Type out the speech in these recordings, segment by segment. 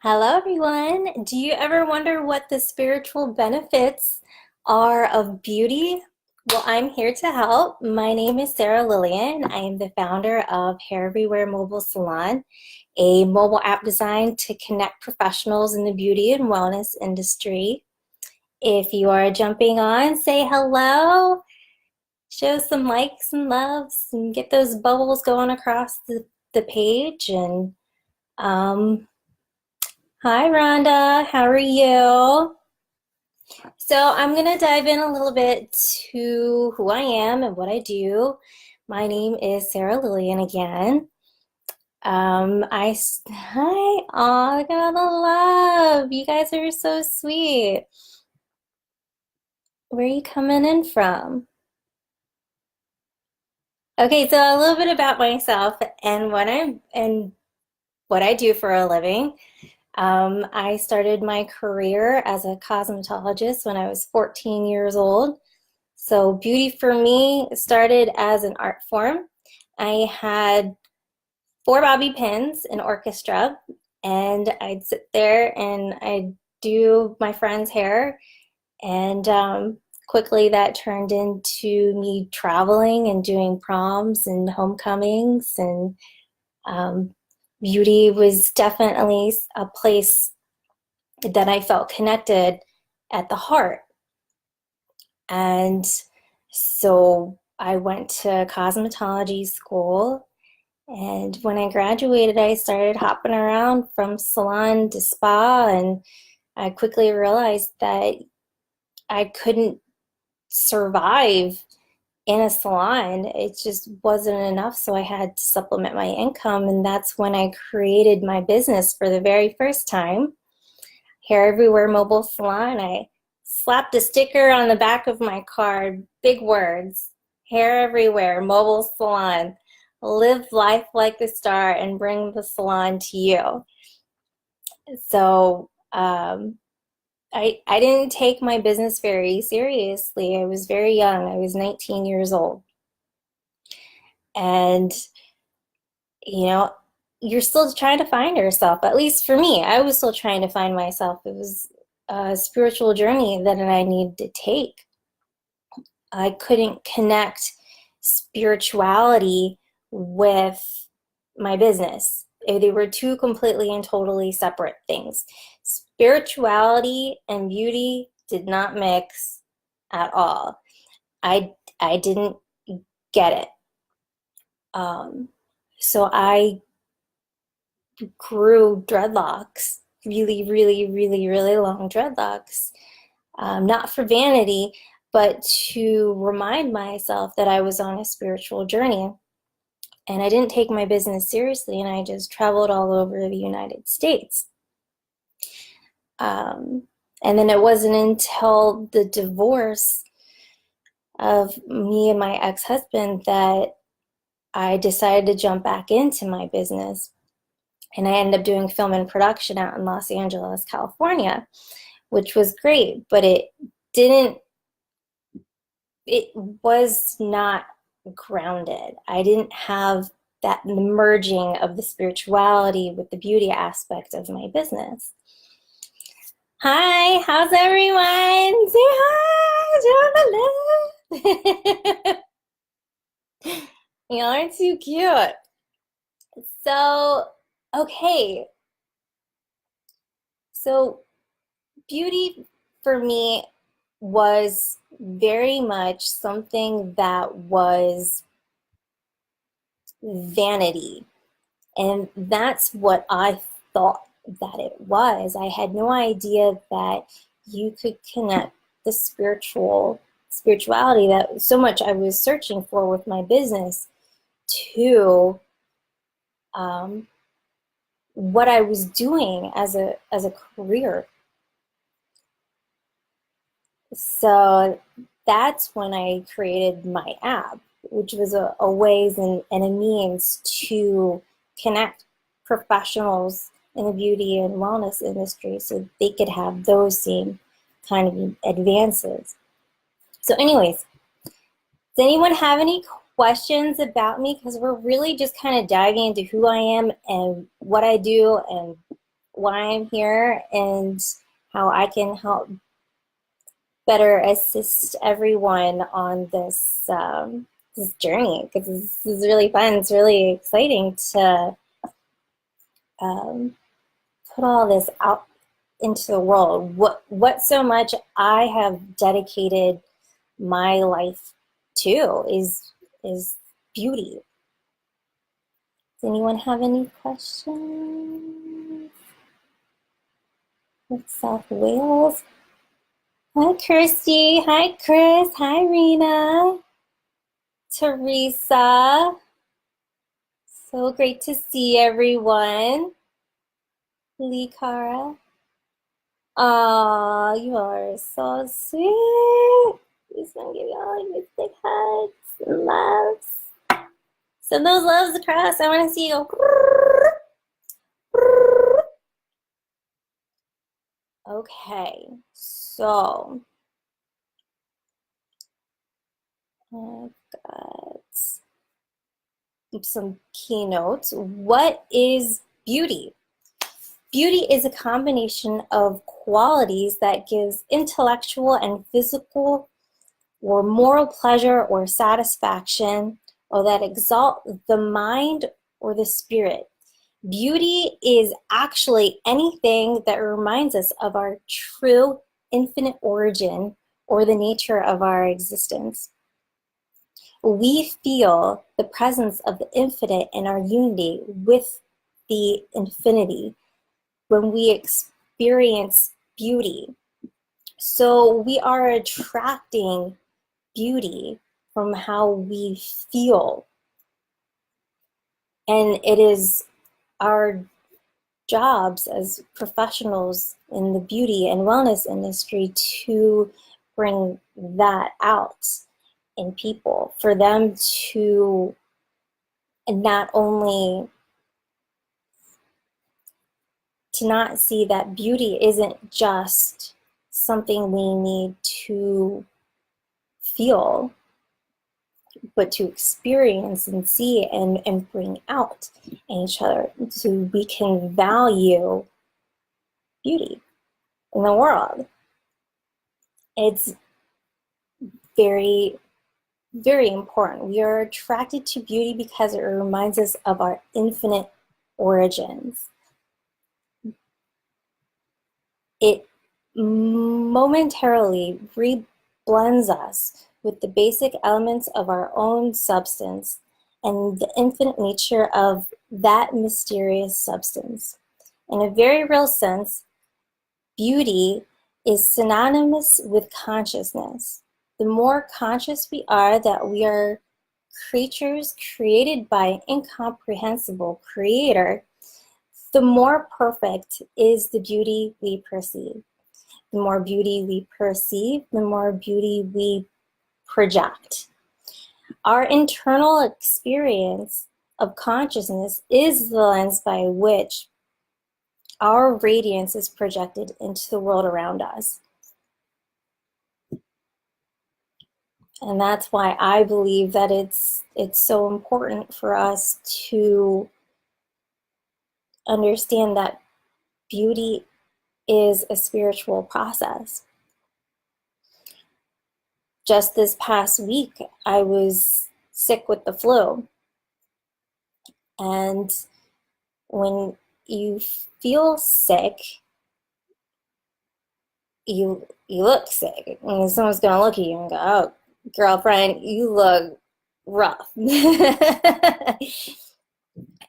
Hello, everyone. Do you ever wonder what the spiritual benefits are of beauty? Well, I'm here to help. My name is Sarah Lillian. I am the founder of Hair Everywhere Mobile Salon, a mobile app designed to connect professionals in the beauty and wellness industry. If you are jumping on, say hello, show some likes and loves, and get those bubbles going across the page. And um, Hi, Rhonda. How are you? So I'm going to dive in a little bit to who I am and what I do. My name is Sarah Lillian again. Hi, oh, look at all the love. You guys are so sweet. Where are you coming in from? Okay, so a little bit about myself and what I do for a living. I started my career as a cosmetologist when I was 14 years old. So beauty for me started as an art form. I had four bobby pins in orchestra, and I'd sit there and I'd do my friend's hair. And quickly that turned into me traveling and doing proms and homecomings. And um, beauty was definitely a place that I felt connected at the heart. And so I went to cosmetology school. And when I graduated, I started hopping around from salon to spa. And I quickly realized that I couldn't survive in a salon. It just wasn't enough. So I had to supplement my income. And that's when I created my business for the very first time, Hair Everywhere Mobile Salon. I slapped a sticker on the back of my card, big words, Hair Everywhere Mobile Salon. Live life like a star and bring the salon to you. So I didn't take my business very seriously. I was very young. I was 19 years old. And, you know, you're still trying to find yourself. At least for me, I was still trying to find myself. It was a spiritual journey that I needed to take. I couldn't connect spirituality with my business. They were two completely and totally separate things. Spirituality and beauty did not mix at all. I didn't get it. Um, so I grew dreadlocks, really, really, really, really long dreadlocks, not for vanity, but to remind myself that I was on a spiritual journey. And I didn't take my business seriously, and I just traveled all over the United States. Um, and then it wasn't until the divorce of me and my ex-husband that I decided to jump back into my business. And I ended up doing film and production out in Los Angeles, California, which was great, but didn't, it was not grounded. I didn't have that merging of the spirituality with the beauty aspect of my business. Hi, how's everyone? Say hi, Jonathan. Y'all are too cute. So, okay. So, beauty for me was very much something that was vanity. And that's what I thought that it was. I had no idea that you could connect the spirituality that so much I was searching for with my business to um, what I was doing as a career. So that's when I created my app, which was a ways and a means to connect professionals in the beauty and wellness industry so they could have those same kind of advances. So anyways, does anyone have any questions about me? Because we're really just kind of diving into who I am and what I do and why I'm here and how I can help better assist everyone on this journey, because this is really fun. It's really exciting to um, put all this out into the world. What so much I have dedicated my life to is beauty. Does anyone have any questions? With South Wales. Hi, Kirsty. Hi, Chris. Hi, Rena. Teresa. So great to see everyone. Lee Cara. Aw, you are so sweet. Just want to give you all your big hugs and loves. Send those loves across. I want to see you go. Okay, so I've got some keynotes. What is beauty? Beauty is a combination of qualities that gives intellectual and physical or moral pleasure or satisfaction, or that exalt the mind or the spirit. Beauty is actually anything that reminds us of our true infinite origin or the nature of our existence. We feel the presence of the infinite in our unity with the infinity when we experience beauty. So we are attracting beauty from how we feel. And it is our jobs as professionals in the beauty and wellness industry to bring that out in people, for them to not only to not see that beauty isn't just something we need to feel, but to experience and see and bring out in each other, so we can value beauty in the world. It's very, very important. We are attracted to beauty because it reminds us of our infinite origins. It momentarily reblends us with the basic elements of our own substance and the infinite nature of that mysterious substance. In a very real sense, beauty is synonymous with consciousness. The more conscious we are that we are creatures created by an incomprehensible creator, the more perfect is the beauty we perceive. The more beauty we perceive, the more beauty we project. Our internal experience of consciousness is the lens by which our radiance is projected into the world around us. And that's why I believe that it's so important for us to understand that beauty is a spiritual process. Just this past week, I was sick with the flu. And when you feel sick, you look sick. And someone's going to look at you and go, oh, girlfriend, you look rough.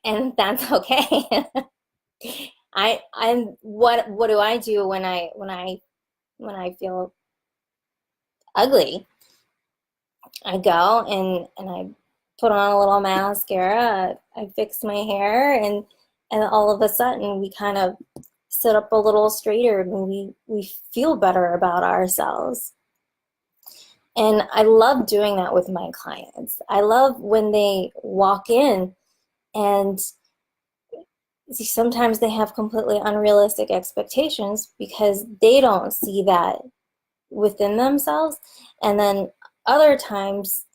And that's okay. What do I do when I feel ugly? I go and I put on a little mascara, I fix my hair, and all of a sudden we kind of sit up a little straighter and we feel better about ourselves. And I love doing that with my clients. I love when they walk in and sometimes they have completely unrealistic expectations because they don't see that within themselves. And then other times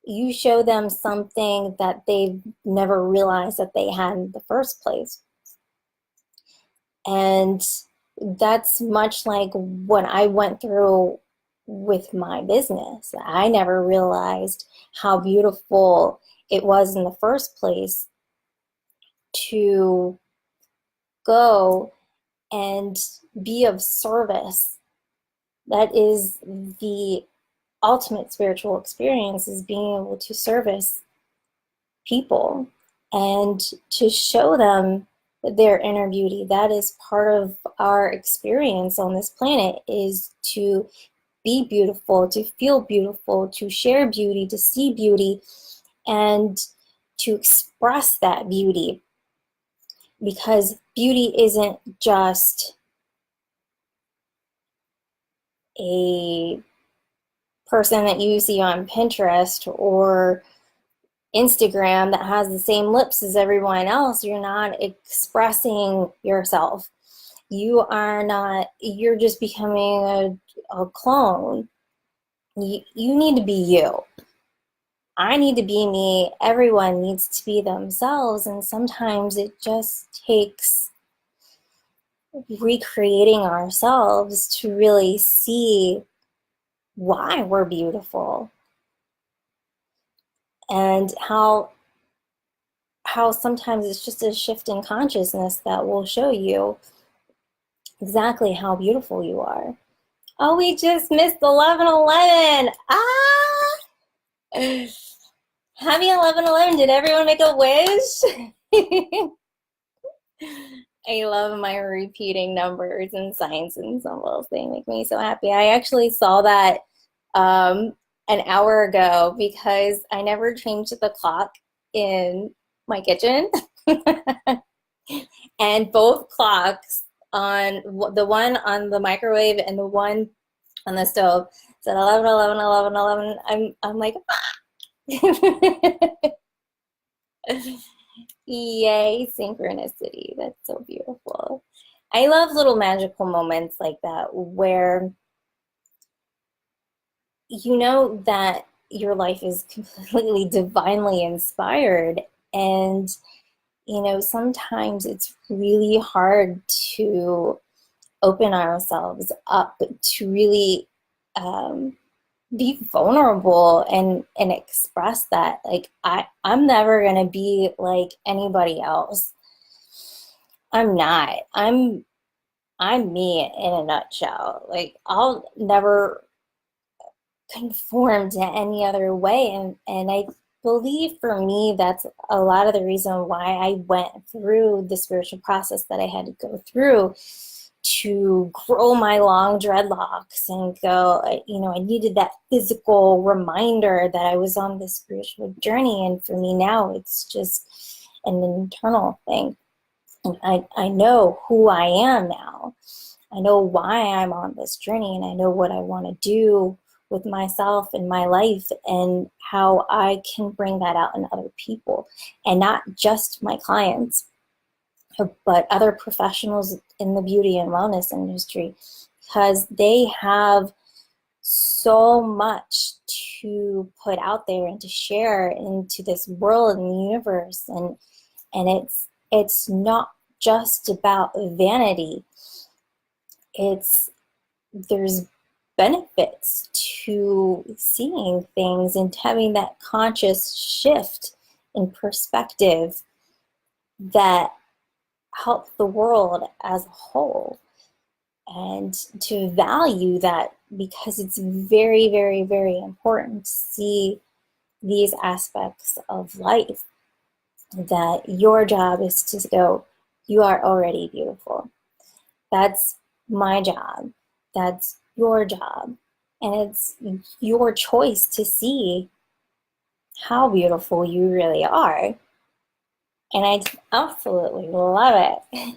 you show them something that they've never realized that they had in the first place. And that's much like what I went through with my business. I never realized how beautiful it was in the first place to go and be of service. That is the ultimate spiritual experience, is being able to service people and to show them their inner beauty. That is part of our experience on this planet, is to be beautiful, to feel beautiful, to share beauty, to see beauty, and to express that beauty. Because beauty isn't just a person that you see on Pinterest or Instagram that has the same lips as everyone else. You're not expressing yourself. You're just becoming a clone. You need to be you. I need to be me. Everyone needs to be themselves. And sometimes it just takes recreating ourselves to really see why we're beautiful, and how sometimes it's just a shift in consciousness that will show you exactly how beautiful you are. Oh, we just missed 11:11. Ah! Happy 11:11. Did everyone make a wish? I love my repeating numbers and signs and symbols. They make me so happy. I actually saw that um, an hour ago because I never changed the clock in my kitchen. And both clocks, on the one on the microwave and the one on the stove, said 11, 11, 11, 11. I'm like, yay, synchronicity. That's so beautiful. I love little magical moments like that where you know that your life is completely divinely inspired. And, sometimes it's really hard to open ourselves up to really um, be vulnerable and express that. Like, I'm never gonna be like anybody else. I'm not. I'm me in a nutshell. Like, I'll never conform to any other way. And I believe for me that's a lot of the reason why I went through the spiritual process that I had to go through to grow my long dreadlocks and go, I needed that physical reminder that I was on this spiritual journey. And for me now, it's just an internal thing. And I know who I am now. I know why I'm on this journey, and I know what I want to do with myself and my life, and how I can bring that out in other people, and not just my clients, but other professionals in the beauty and wellness industry, because they have so much to put out there and to share into this world and the universe. And it's not just about vanity. There's benefits to seeing things and having that conscious shift in perspective that help the world as a whole, and to value that, because it's very, very, very important to see these aspects of life, that your job is to go, you are already beautiful. That's my job. That's your job. And it's your choice to see how beautiful you really are. And I absolutely love it.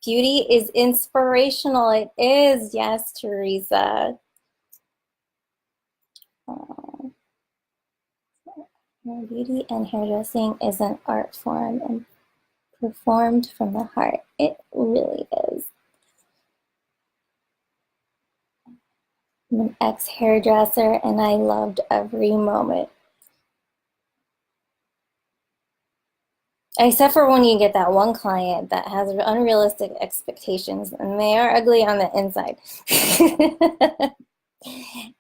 Beauty is inspirational. It is. Yes, Teresa. Beauty and hairdressing is an art form and performed from the heart. It really is. I'm an ex-hairdresser and I loved every moment. Except for when you get that one client that has unrealistic expectations and they are ugly on the inside.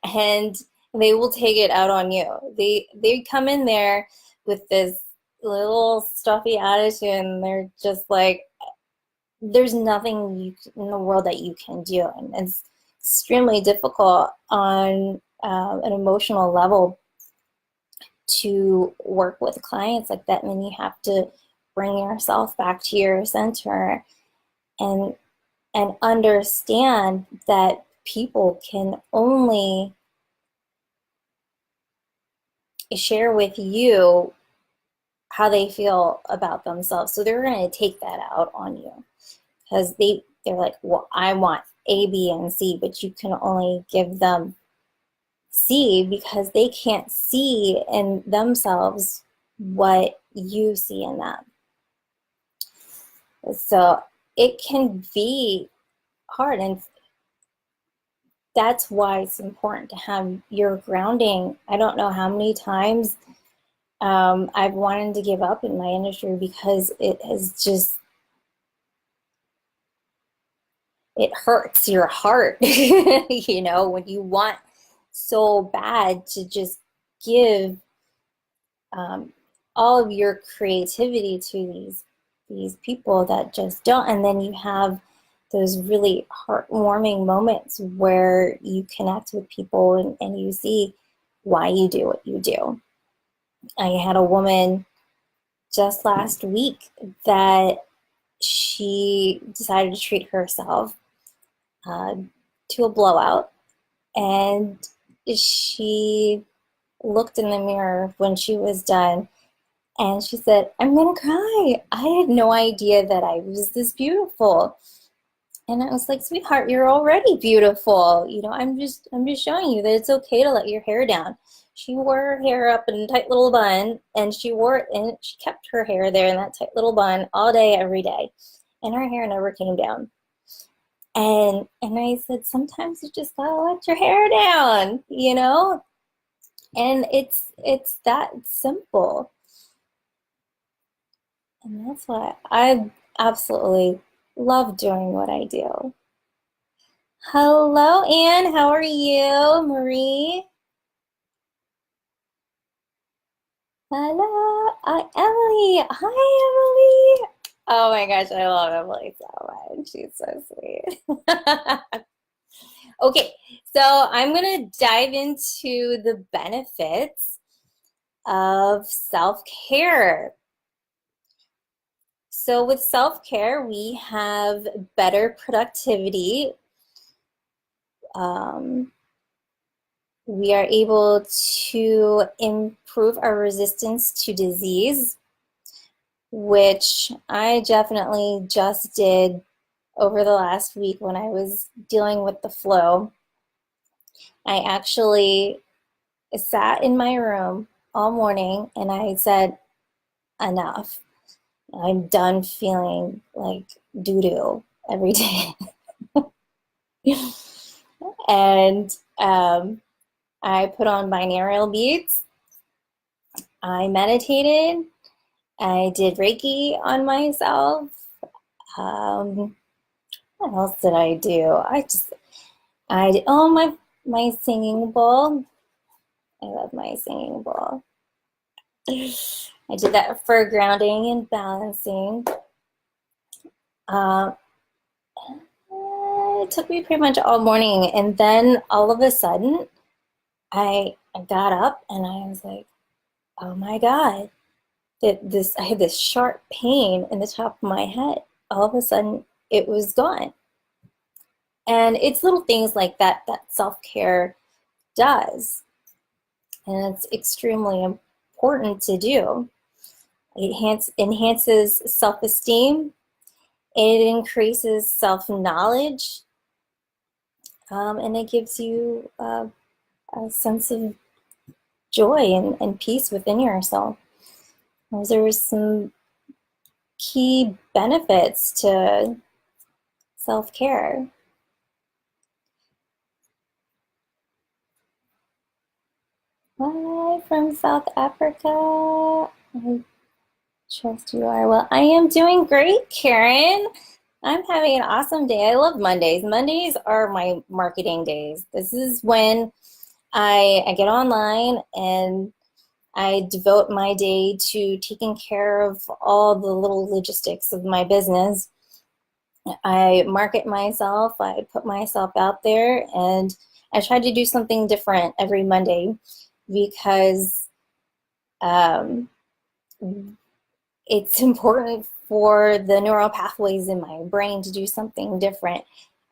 And they will take it out on you. They come in there with this little stuffy attitude and they're just like, there's nothing in the world that you can do. And it's extremely difficult on an emotional level to work with clients like that. And then you have to bring yourself back to your center and understand that people can only share with you how they feel about themselves. So they're going to take that out on you because they're like, well, I want A, B, and C, but you can only give them C because they can't see in themselves what you see in them. So it can be hard, and that's why it's important to have your grounding. I don't know how many times I've wanted to give up in my industry because it has just, it hurts your heart, you know, when you want so bad to just give um, all of your creativity to these people that just don't, and then you have those really heartwarming moments where you connect with people and you see why you do what you do. I had a woman just last week that she decided to treat herself uh, to a blowout, and she looked in the mirror when she was done and she said, I'm gonna cry. I had no idea that I was this beautiful. And I was like, sweetheart, you're already beautiful. You know, I'm just showing you that it's okay to let your hair down. She wore her hair up in a tight little bun, and she wore it and she kept her hair there in that tight little bun all day, every day. And her hair never came down. And I said, sometimes you just gotta let your hair down, you know? And it's that simple. And that's why I absolutely love doing what I do. Hello, Anne. How are you? Marie. Hello. Emily. Hi, Emily. Oh my gosh, I love Emily so much. She's so sweet. Okay, so I'm going to dive into the benefits of self-care. So with self-care, we have better productivity. Um, we are able to improve our resistance to disease, which I definitely just did over the last week when I was dealing with the flu. I actually sat in my room all morning and I said, enough. I'm done feeling like doo doo every day. And I put on binaural beats. I meditated. I did Reiki on myself. Um, what else did I do? I did, oh, my singing bowl. I love my singing bowl. I did that for grounding and balancing. Um, it took me pretty much all morning, and then all of a sudden, I got up and I was like, oh my God, I had this sharp pain in the top of my head. All of a sudden, it was gone. And it's little things like that that self-care does. And it's extremely important to do. It enhances self-esteem. It increases self-knowledge. And it gives you a sense of joy and peace within yourself. Those are some key benefits to self-care. Hi from South Africa. Trust you are. Well, I am doing great, Karen. I'm having an awesome day. I love Mondays. Mondays are my marketing days. This is when I get online and I devote my day to taking care of all the little logistics of my business. I market myself, I put myself out there, and I try to do something different every Monday because um, it's important for the neural pathways in my brain to do something different.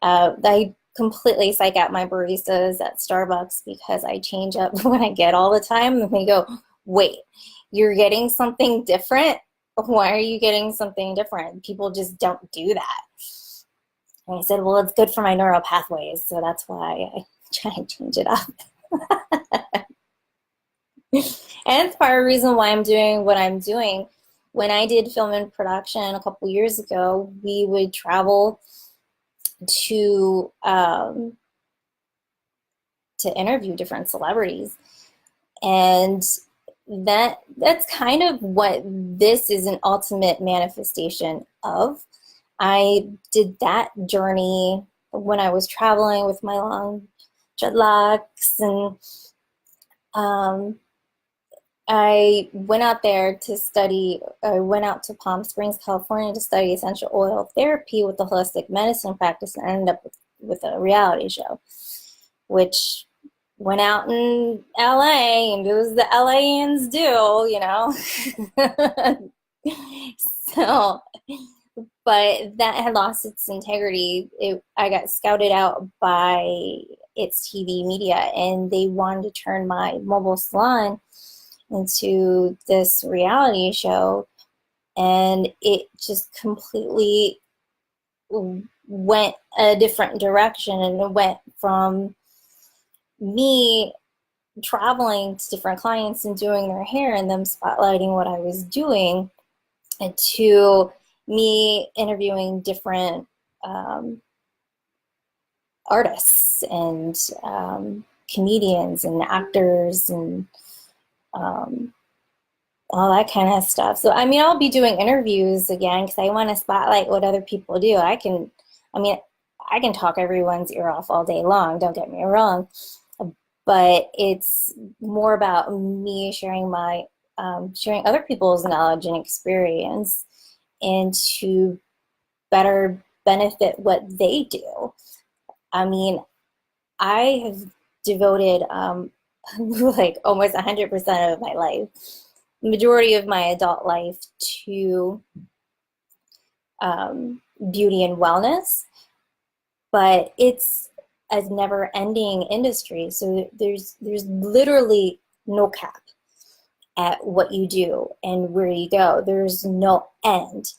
I completely psych out my baristas at Starbucks because I change up when I get all the time, and they go, wait, you're getting something different? Why are you getting something different? People just don't do that. And I said, well, it's good for my neural pathways, so that's why I try and change it up. And it's part of the reason why I'm doing what I'm doing. When I did film and production a couple years ago, we would travel to interview different celebrities, and that's kind of what this is an ultimate manifestation of. I did that journey when I was traveling with my long dreadlocks, and um, I went out there to study. I went out to Palm Springs, California to study essential oil therapy with the holistic medicine practice and ended up with a reality show, which went out in LA and it was the LAans do, you know? So, but that had lost its integrity. I got scouted out by its TV media and they wanted to turn my mobile salon into this reality show, and it just completely went a different direction, and it went from me traveling to different clients and doing their hair and them spotlighting what I was doing, and to me interviewing different artists and comedians and actors and um, all that kind of stuff. So, I mean, I'll be doing interviews again because I want to spotlight what other people do. I mean, I can talk everyone's ear off all day long, don't get me wrong, but it's more about me sharing sharing other people's knowledge and experience and to better benefit what they do. I mean, I have devoted like almost 100% of my life, majority of my adult life, to beauty and wellness, but it's a never-ending industry. So there's literally no cap at what you do and where you go. There's no end.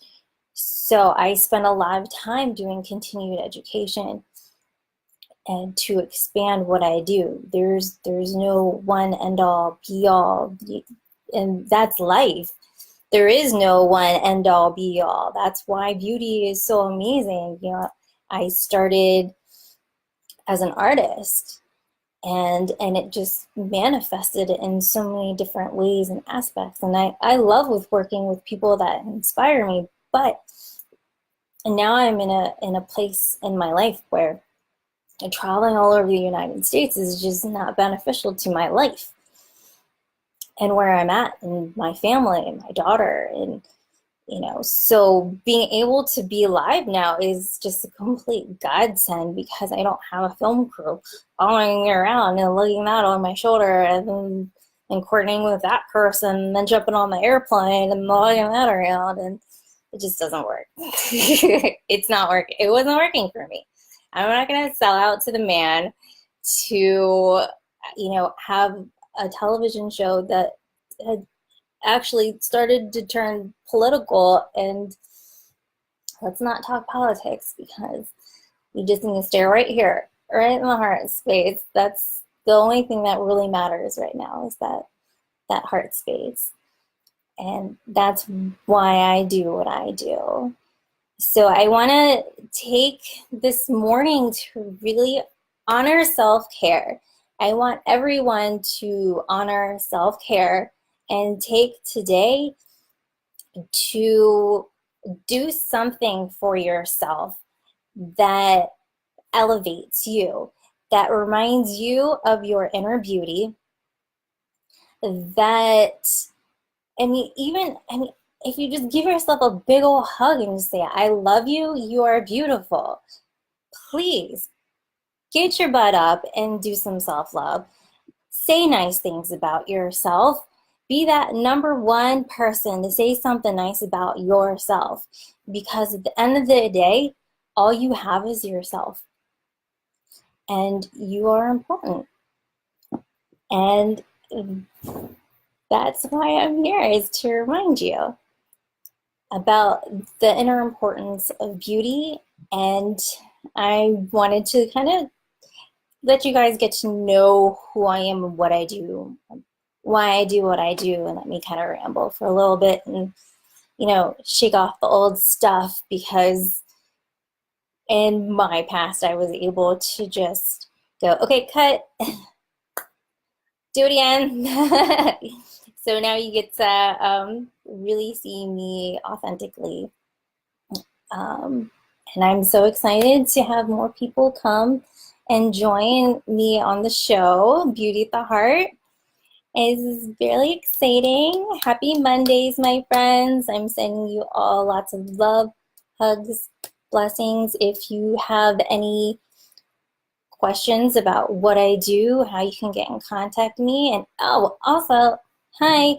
So I spend a lot of time doing continued education and to expand what I do. There's no one end all be all, and that's life. There is no one end all be all. That's why beauty is so amazing. You know, I started as an artist and it just manifested in so many different ways and aspects. And I love with working with people that inspire me, but and now I'm in a place in my life where traveling all over the United States is just not beneficial to my life and where I'm at and my family and my daughter. And you know, so being able to be live now is just a complete godsend because I don't have a film crew following me around and looking that on my shoulder and coordinating with that person and then jumping on the airplane and lugging that around, and it just doesn't work. It's not working. It wasn't working for me. I'm not going to sell out to the man to, you know, have a television show that had actually started to turn political. And let's not talk politics because you just need to stay right here, right in the heart space. That's the only thing that really matters right now, is that heart space. And that's why I do what I do. So I want to take this morning to really honor self-care. I want everyone to honor self-care and take today to do something for yourself that elevates you, that reminds you of your inner beauty, that, if you just give yourself a big old hug and just say, I love you, you are beautiful. Please get your butt up and do some self-love. Say nice things about yourself. Be that number one person to say something nice about yourself. Because at the end of the day, all you have is yourself. And you are important. And that's why I'm here, is to remind you about the inner importance of beauty. And I wanted to kind of let you guys get to know who I am and what I do, why I do what I do, and let me kind of ramble for a little bit and, shake off the old stuff, because in my past I was able to just go, okay, cut, do it again. So now you get to really see me authentically. And I'm so excited to have more people come and join me on the show, Beauty at the Heart. Is really exciting. Happy Mondays, my friends. I'm sending you all lots of love, hugs, blessings. If you have any questions about what I do, how you can get in contact with me, and also, hi,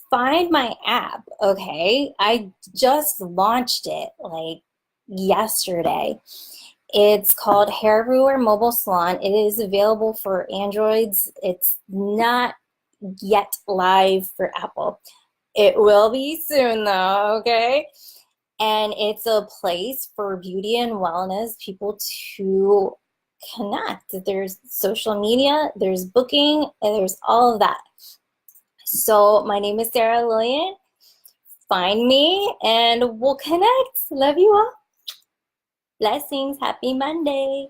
find my app, okay? I just launched it like yesterday. It's called Hairwoo Mobile Salon. It is available for Androids. It's not yet live for Apple. It will be soon though, okay? And it's a place for beauty and wellness people to connect. There's social media, there's booking, and there's all of that. So my name is Sarah Lillian. Find me and we'll connect. Love you all. Blessings. Happy Monday.